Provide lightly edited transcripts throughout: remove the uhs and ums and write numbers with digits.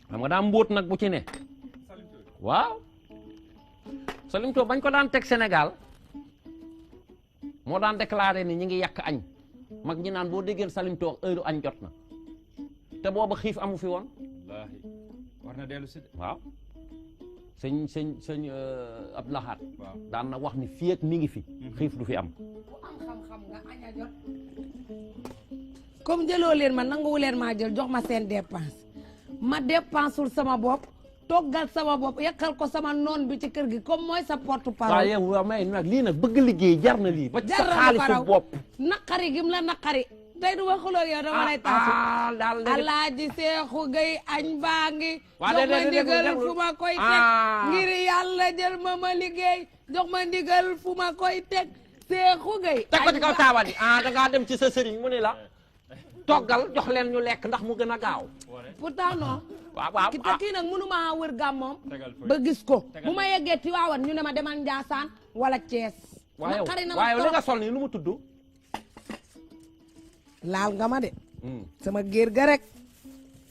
xam nga daa mbóot nag bu ci ne waaw Salim Touré bañ ko daan teg Sénégal moo daan déclaré ni ñi ngi yàq añ mag ñi naan boo déggee Salim Touré heure añ jot na te booba xiif amu fi woon wallaahi war na dellu si de waaw sëñ Abdou Lahad daan na wax ni fii ak mi ngi fi xiif du fi am ku am xam-xam nga añ a jot comme jëloo leen ma nanguwu leen maa jël jox ma seen dépense ma dépensul sama bopp toggal sama bopp yekkal ko sama noon bi ci kër gi comme mooy sa porte parole. waaw yow waaw may nag lii nag bëgg liggéey jar na lii ba ci sa xaalisu bopp naqari gim la naqari tey du ma xuloo yow dama lay taasu daal Alaaji Seexu Gay añ baa ngi jox ma ndigal fu ma koy teg ngir yàlla jël ma liggéey jox ma ndigal fu ma koy teg Seexu Gay teg ko ci kaw taabal yi da ngaa dem ci sa sëriñ mu ne la toggal jox leen ñu lekk ndax mu gën a gaaw pourtant non waaw kii nag mënuma wër gàmmoom ba gis ko bu ma yeggee Tiwaawan ñu ne ma demal Njaasaan wala Cees waaye li nga sol nii lu mu tudd laal nga ma de sama géer ga rek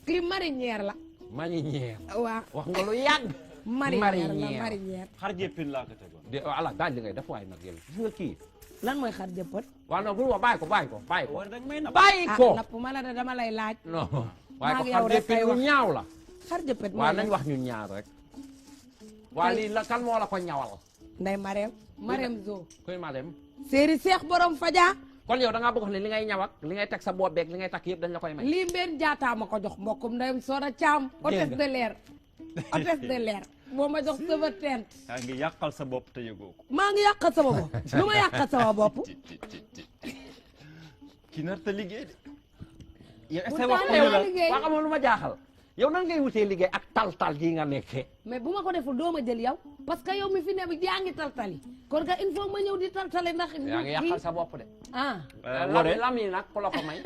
kii marinière la marinière waaw wax nga lu yàgg marinière xar jéppin laa ko tegoon de ala daal li ngay def waaye nag yow gis nga kii lan mooy xar jëppat waaw non bul wax bàyyi ko bàyyi ko napp ma la de dama lay laaj non waaye ko xar jëppin lu ñaaw la xar jëppat waaw nañ wax ñu ñaar rek waa lii la kan moo la ko ñawal nday Marème Zo koy Marème séeri Seex borom faja kon yow da ngaa bëgg wax ne li ngay ñaw ak li ngay teg sa bopp beeg li ngay takk yëpp dañ la koy may lii mbeen jaataa ma ko jox mbokkum ndeyam Soda Caam hôtesse de l'air boo ma jox sama tent yaa ngi yàqal sa bopp te yëgoo ko maa ngi yàqal sama bopp lu ma yàqal sama bopp ki nar ta liggéey de yow est-ce que waa xamoon lu ma jaaxal yow nan ngay wutee liggéey ak tal-tal gii nga nekkee mais bu ma ko deful doo ma jël yow parce que yow mi fi ne bi yaa ngi taltali kon nga il faut ma ñëw di taltali ndax yaa ngi yàqal sa bopp de lam yi nag ku la ko may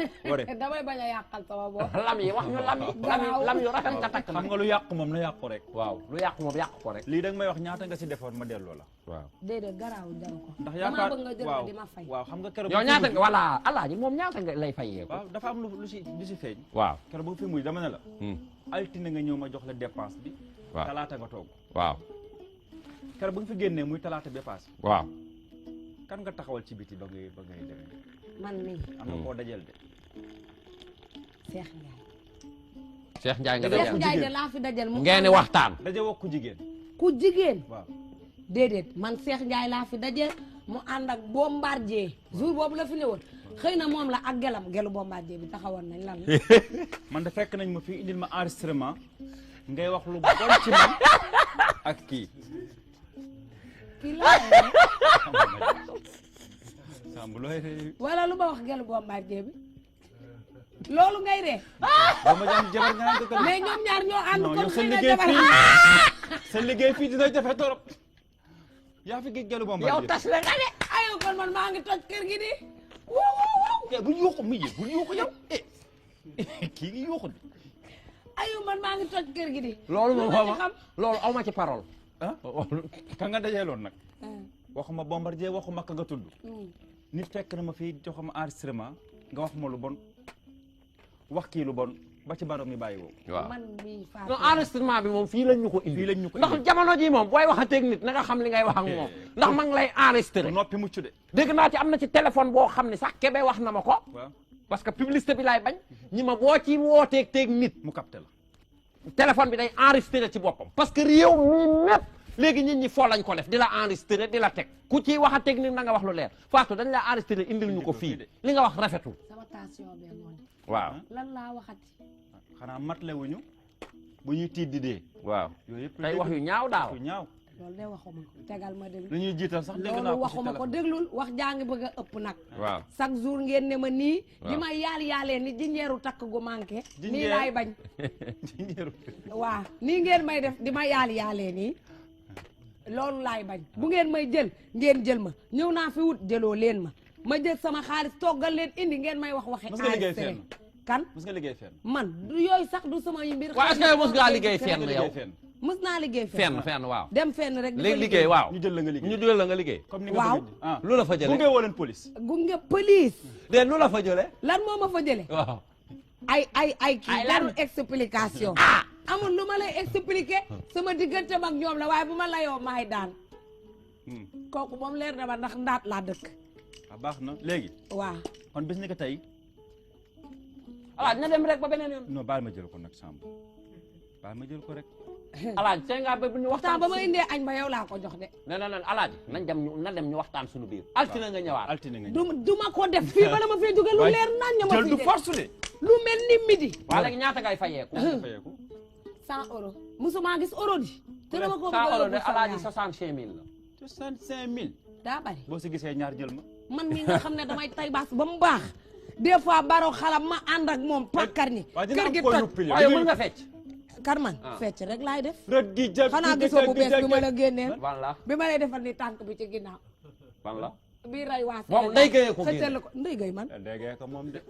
damay bañ a yàqal sama bopp lam yi wax ñu lam yu rafet nga takk xam nga lu yàqu moom na yàqu rek waaw lu yàqu moom yàqu ko rek lii da nga may wax ñaata nga si defoon ma delloo la waaw déedéet garaawul jaru ko ndax yaakaar bëgg nga jël ko di ma fay waaw xam nga keroog yow ñaata nga voilà alaaji moom ñaata nga lay fayee ko waaw dafa am lu si feeñ waaw keroog bu fi muy dama ne la altine nga ñëw ma jox la dépense bi talaata nga toog waaw keroog bu nga fi génnee muy talaata bi paase waaw kan nga taxawal ci biti ba ngay dem man mii am na koo dajel de Cheikh Ndiaye nga Cheikh Ndiaye de laa fi dajal mu ngeen waxtaan daje woo ku jigéen waaw déedéet man Cheikh Ndiaye laa fi daje mu ànd ak Bombardier jour boobu la fi ñëwoon xëy na moom la ak gelu Bombardier bi taxawoon nañ lan la man de fekk nañ ma fii indil ma enregistrement ngay wax lu bon ci man ak kii la Samb looy ree wala lu ma wax gelu Bombardier bi loolu ngay ree ba ma jam jabar nga naan ko mais ñoom ñaar ñoo ànd comme sa liggéey fii sa liggéey fii dina jafe torop yaa fi gi gelu Bombardier yow tas la nga de ayo kon man maa ngi toj kër gi di waaw bu yuuxu mi bu yuuxu yow kii ngi yuuxu di ayo man maa ngi toj kër gi di loolu moom xam loolu aw ma ci parole ka nga dajeeloon nag waxuma Bombardier waxuma ka nga tudd nit fekk na ma fii joxama enregistrement nga wax ma lu bon wax kii lu bon ba ci baroom mi bàyyi woo waaw man mii non enregistrement bi moom fii lañ ñu ko indi ndax jamono ji moom booy wax a technique na nga xam li ngay wax ak moom ndax ma ngi lay enregistré noppi mucc de dégg naa ci am na ci téléphone boo xam ne sax kebe wax na ma ko parce que publicité bi laay bañ ñi ma boo ci wooteeg teeg nit mu capté la téléphone bi day enregistré ci boppam parce que réew mi mépp léegi nit ñi foo lañ ko def di la enregistré di la teg ku ci wax a technique na nga wax lu leer Fatou dañ la enregistré indil ñu ko fii li nga wax rafetul sama tension bee noonu waaw lan laa waxati xanaa matle wuñu bu ñuy tiit di dee waaw yooyu yëpp tey wax yu ñaaw daal yu ñaaw loolu de waxuma ko tegal ma déglu lu ñuy jiital sax dégg naa loolu waxuma ko déglul wax jaa ngi bëgg a ëpp nag waaw chaque jour ngeen ne ma nii di ma yaalee ni jinjeeru takk gu manqué nii laay bañ waaw nii ngeen may def di ma yaalee nii loolu laay bañ bu ngeen may jël ngeen jël ma ñëw naa fi wut jëloo leen ma jël sama xaalis toggal leen indi ngeen may wax waxe enregistré kan mës nga liggéey fenn man du yooyu sax du sama mbir waaw est-ce que mës ngaa liggéey fenn yow mës naa liggéey fenn waaw dem fenn rek léegi liggéey waaw ñu jël la nga liggéey ñu jël la nga liggéey comme ni nga waaw lu la fa jëlee gunge woo leen police gunge police de lu la fa jëlee lan moo ma fa jëlee waaw ay kii jarul explication amul lu ma lay expliquer sama diggante ak ñoom la waaye bu ma layoo maay daan kooku moom leer na ma ndax ndaat laa dëkk baax na léegi waaw kon bis ni ko tey alaaj na dem rek ba beneen yoon non baal ma jël ko nag Samb baal ma jël ko rek alaaj tey nga ba ñu waxtaan ba ma indee añ ba yow laa ko jox de non alaaj na dem ñu waxtaan suñu biir altine nga ñëwaat altine nga du ma ko def fii bala ma fee jóge lu leer naan ña ma jël du force de lu mel ni midi waa léegi ñaata ngay fayeeku 100 euros musuma gis euro di te dama ko 100 euros de alaaji 65000 la 65000 daa bari boo si gisee ñaar jël ma man mi nga xam ne damay tay baas ba mu baax des fois baro xalam ma ànd ak moom pakkar ñi kër gi toj waaye mën nga fecc kar man fecc rek laay def rët gi jël xanaa gisoo bu bees bi ma la génneel ban la bi ma lay defal ni tànk bi ci ginnaaw ban la bii ray waas moom Ndeye Gueye ko génne ko Ndeye Gueye man Ndeye Gueye ko moom de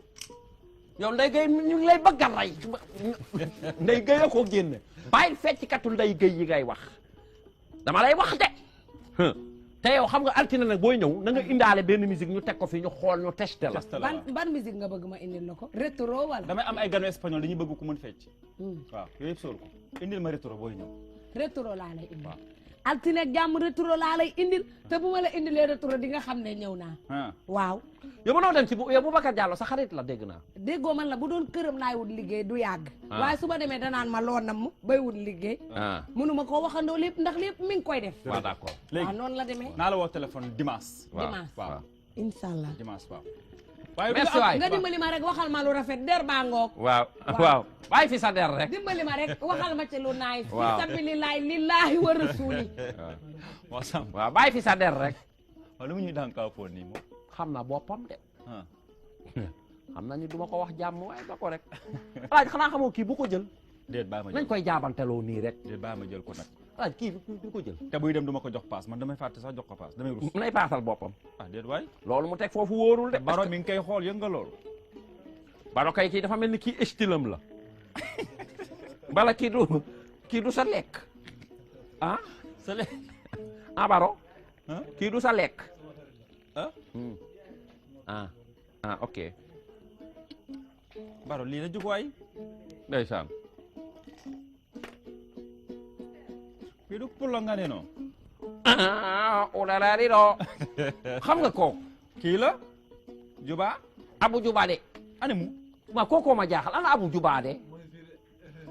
yow Ndeye Gueye ñu ngi lay bëgg a rey Ndeye Gueye ko génne bàyyi fecckatu Ndeye Gueye yi ngay wax dama lay wax de te yow xam nga altine nag booy ñëw na nga indaale benn musique ñu teg ko fi ñu xool ñu testé la ban musique nga bëgg ma indil la ko rétro wala damay am ay ganu espagnol dañuy bëgg ku mën fecc waaw yooyu yëpp sóor ko indil ma rétro booy ñëw rétro laa lay indil altine ak jàmm rétro laa lay indil te bu ma la indilee rétro di nga xam ne ñëw naa waaw yow mënoo dem ci yow Boubacar Diallo sa xarit la dégg naa déggoo man la bu doon këram laay wut liggéey du yàgg waaye su ma demee danaan ma loo nam bay wut liggéey mënuma koo waxandoo lépp ndax lépp mi ngi koy def waaw d'accord waaw noonu la demee naa la woo téléphone dimanche waaw inshallah dimanche waaw merci waay nga dimbali ma rek waxal ma lu rafet der baa ngoog waaw bàyyi fi sa der rek dimbali ma rek waxal ma ci lu naay fi sabilillahi lillahi wa rasuli waaw bàyyi fi sa der rek waaw lu mu ñuy daan kaw foon nii moom xam na boppam de xam nañu duma ko wax jàmm waaye ba ko rek alaaj xanaa xamoo kii bu ko jël déet baa ma jël nañ koy jaabanteloo nii rek déet baa ma jël ko nag alaaj kii du ko jël te buy dem du ma ko jox paas man damay fàtte sax jox ko paas damay rus nay paasal boppam déet waay loolu mu teg foofu wóorul de baro mi ngi koy xool yënga loolu baro kay kii dafa mel ni kii estilam la bala kii du sa lekk sa lekk baro kii du sa lekk ok baro lii la jóg waay ndeysaan fii du pour la nga ne noo ulala di doo xam nga kooku kii la Juba Abu Juba de ane mu ma kookoo ma jaaxal ana Abu Juba de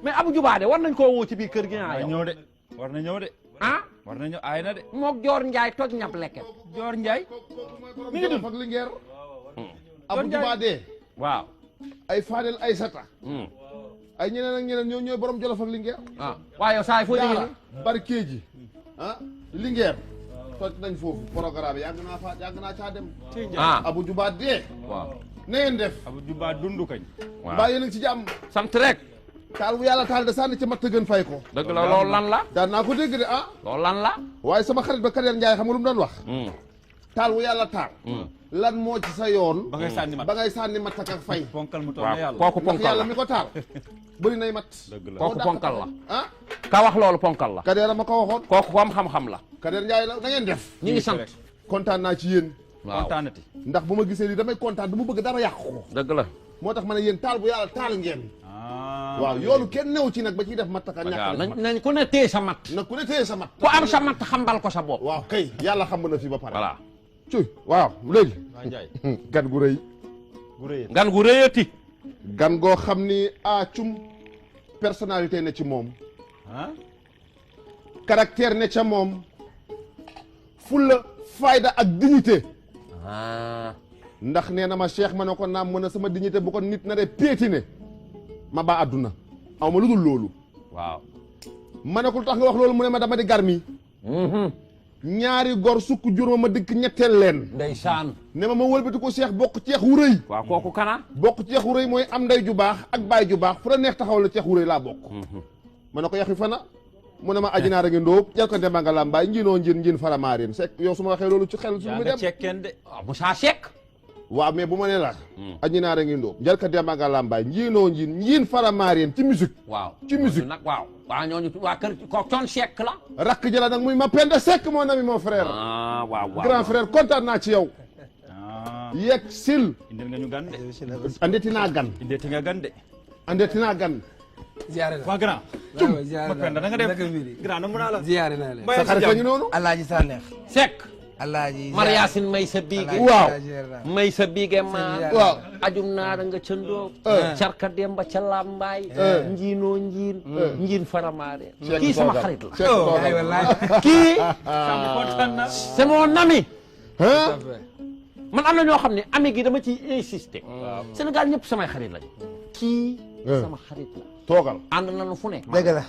mais Abu Juba de war nañ koo woo ci biir kër gi naa ñëw de war na ñëw de war na ñëw aay na de mook Joor Njaay toj ñab lekket Joor Njaay mi ngi dund ak Linguère Abu Juba de waaw ay Fadel Aysata ay ñeneen ak ñeneen ñooy borom Jolof ak Linguère waaw yow saa yi foo jógee Barkéji Linguère toj nañ foofu programme yàgg naa caa dem Abu Juba de waaw na ngeen def Abu Juba dundu kañ mbaa yéen a ngi ci jàmm sant rek taal bu yàlla taal de sànni ci matt gën fay ko dëgg la loolu lan la daan naa ko dégg de loolu lan la waaye sama xarit ba Kader Njaay xam nga lu mu doon wax taal bu yàlla taal lan moo ci sa yoon ba ngay sànni mat ak fay ponkal mu toll na yàlla kooku ndax ponkal yàlla la mi ko taal bëri nay mat dëgg la kooku ponkal la ka wax loolu ponkal la Kader ma ko waxoon kooku ko am xam-xam la Kader Njaay la na ngeen def ñi ngi sant kontaan naa ci yéen waaw kontaanati ndax bu ma gisee lii damay kontaan du ma bëgg dara yàqu ko dëgg la moo tax ma ne yéen taal bu yàlla taal ngeen waaw yoonu kenn new ci nag ba ciy def matt ka ñàkk nañ ku ne téye sa mat na ku ne téye sa mat ku am sa mat xambal ko sa bopp waaw kay yàlla xam na fi ba pare voilà cuy waaw léegi gan gu rëy gan gu rëyati gan goo xam ni cum personnalité ne ci moom caractère ne ca moom fulla fayda ak dignité ndax nee na ma Cheikh ma ne ko naam mën a sama dignité bu ko nit na de piétiner ma ba àdduna aw ma lu dul loolu waaw ma ne ko lu tax nga wax loolu mu ne ma dama di garmi ñaari gor sukk jur ma dikk ñetteel leen ndeysaan ne ma wëlbati ko Cheikh bokk ceex wu rëy waaw kooku kana bokk ceex wu rëy mooy am ndey ju baax ak baay ju baax fu la neex taxaw la ceex wu rëy laa bokk ma ne ko yaxi fana mu ne ma ajinaar a ngi ndóob jal ko demba nga lambaay njiinoo njin faramaareen Seck yow su ma waxee loolu ci xel su mu dem cekkeen de Moussa Seck waaw mais bu ma nee la ajinaar a ngi ndóob jal ko demba nga lambaay njiinoo njiin faramaareen ci musique waaw ci musique nag waaw ñooñu waa kër ko coon Seck la rakk jëla nag muy ma Penda Seck mon ami mon frère waaw grand frère kontaan naa ci yow yegg sil indil nga ñu gan de. andeti naa gan indeeti nga gan de. andeti naa gan ziare la waa grand. cum ziare ma penda da nga def grand namu naa la. ziare naa leen sa xarit a ngi noonu alaaji Sanex Seck alaaji Mariasin may sa biige waaw may sa biige maa waaw ajum naara nga ca ndóob carka demba ca lambaay njiinoo njiin faramaare kii sama xarit la ay wallaay kii kontaan na. c'est mon ami man am na ñoo xam ne ami gi dama ciy insister Sénégal ñëpp samay xarit lañ kii sama xarit la toogal ànd nañu fu ne dëgg la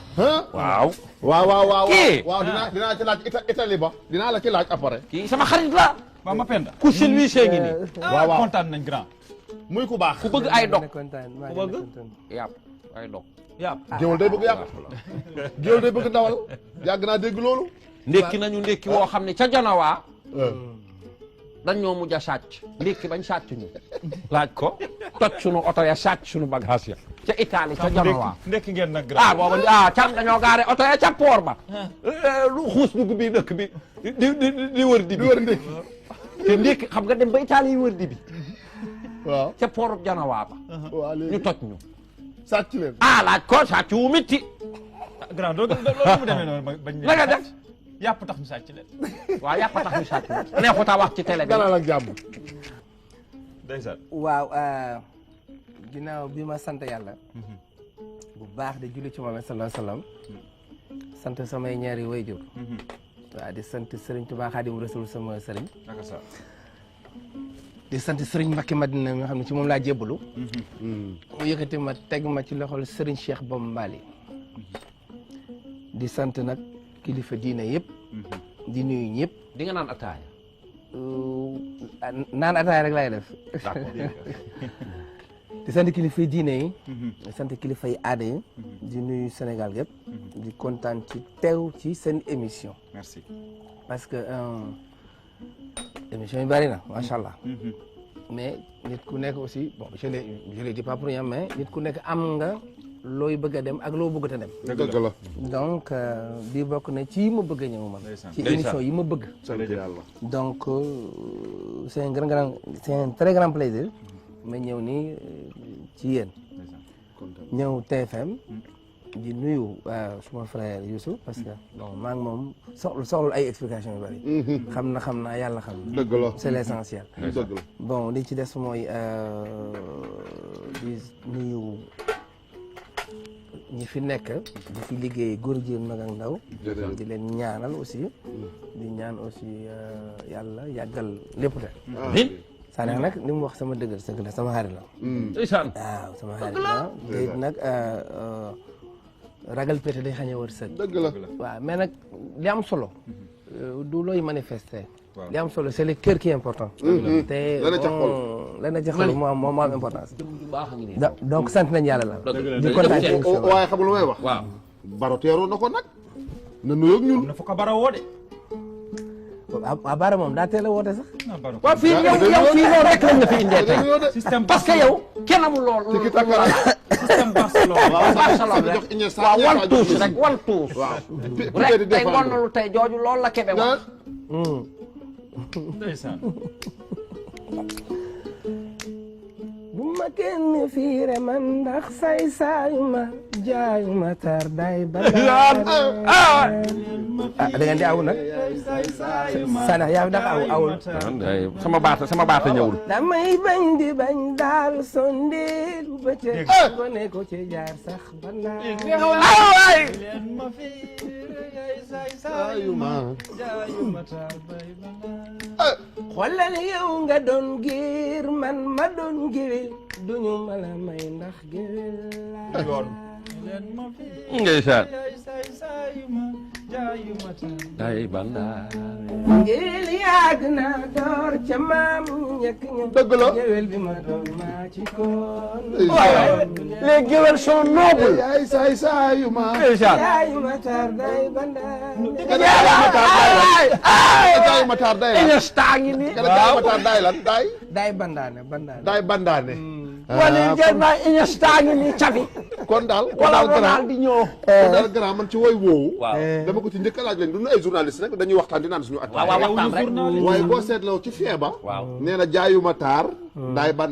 waaw waaw kii waaw dinaa ci laaj Italie ba dinaa la ci laaj après kii sama xarit la waa ma penda. ku silvisé ngi nii waaw kontaan nañ grand. muy ku baax ku bëgg ay dog kontaan ku bëgg yàpp ay dog yaa géwal day bëgg yàpp géwal day bëgg ndawal yàgg naa dégg loolu ndékki nañu ndékki woo xam ne ca janawaa dañ ñoo mujj a sàcc ndékki bañ sàcc ñu laaj ko toj sunu oto ya sàcc sunu bagage ya ca Italie ca janawaa ndekki ngeen nag grand. booba can dañoo gaare oto ya ca poor ba lu xuus dugg bi dëkk bi di wër di bi ndékki te ndékki xam nga dem ba Italie yi wër di bi waaw ca pooru janawaa ba waaw léegi ñu toj ñu sàcc leen laaj ko sàcc wu mitti grand loolu mu demee noonu bañ. la nga def yàpp tax ñu sàcc leen. waaw yàpp tax ñu sàcc neexuta wax ci télé bi dalal ak jàmm ndeysaan. waaw ginnaaw bi ma sant yàlla bu baax di julli ci Muhammad sallallahu alayhi wasallam sant samay ñaari wayjur waaw di sant Serigne Touba Xaadimu Rasul sama Serigne naka sa. di sant Serigne Mbacké Madina nga xam ne ci moom laa jébbalu mu yëkkati ma teg ma ci loxol Serigne Cheikh Bombali di sant nag kilifa diine yëpp di nuyu ñëpp di nga naan ataaya naan ataaya rek laay def di sant kilifa diine yi di sant kilifa yi aada yi di nuyu Sénégal gépp di kontaan ci teew ci seen émission merci. parce que émission yi bari na macha allah mais nit ku nekk aussi bon je le dis pas pour rien mais nit ku nekk am nga looy bëgg a dem ak loo bëgg a dem dëgg la donc bii bokk na ci yi ma bëgg a ñëw man Ndeysaan. ci émission yi ma bëgg sant yàlla donc c'est un très grand plaisir ma ñëw nii ci yéen ñëw TFM di nuyu suma frère Youssou parce que bon maa ngi moom soxlu ay explication yu bari xam naa yàlla xam dëgg la c'est l'essentiel dëgg la bon li ci des mooy di nuyu ñi fi nekk di fi liggéey góor jigéen mag ak ndaw di leen ñaanal aussi di ñaan aussi yàlla yàggal lépp de Sanex nag li mu wax sama dëgg la sama xarit la ndeysaan waaw sama xarit la te it nag ragal pété day xañe wërsëg dëgg la waaw mais nag li am solo du looy manifester li am solo c'est le cœur qui est important te la na ca xol moo am importance donc sant nañ yàlla la di kontaan ci émission waaye xam nga lu may wax waaw baro teeroo na ko nag na nuyoog ñun na fa ko bara woo de. Bara moom daa teel a woote sax waaw fii yow fii loolu rek lañ la fi indee tey système parce que yow kenn amul lool tiki taka rek système Barcelone. waaw Barcelone rek waaw wal tuus rek wal tuus waaw rek tey ngoon na lu tey jooju loolu la kebe wax ndeysaan. bu ma kenn fiire man ndax saayuma jaayuma tar day balaare da ngeen di aw nag Sanex yaa fi dax awul sama baata ñëwul damay bañ di bañ daal sondeel ba ca ko ne ko ci jaar sax waay xoolal yow nga doon giir man ma doon giwil duñu ma la may ndax giwil la yoon. ndeysaan day bandaar giwil yàgg na door ca maam ñekk ña dëgg la giwil bi ma doon maa ci koon les gueules sont nobles yaay saay saayu ma ndeysaan yaayu ma tar day bandaar yaayu ma taar day lan Iniesta ngi nii yaayu ma taar day lan day daay bandaane daay bandaane wala ngeen naa Iniesta ngi nii cafi kon daal wala grand Ronaldinho kon daal grand man ci woy woowu waaw dama ko ci njëkk a laaj leen du ñu ay journaliste nag dañuy waxtaan di naan suñu at waaw waxtaan rek waaye boo seetloo ci feeba waaw nee na jaayuma taar daay ban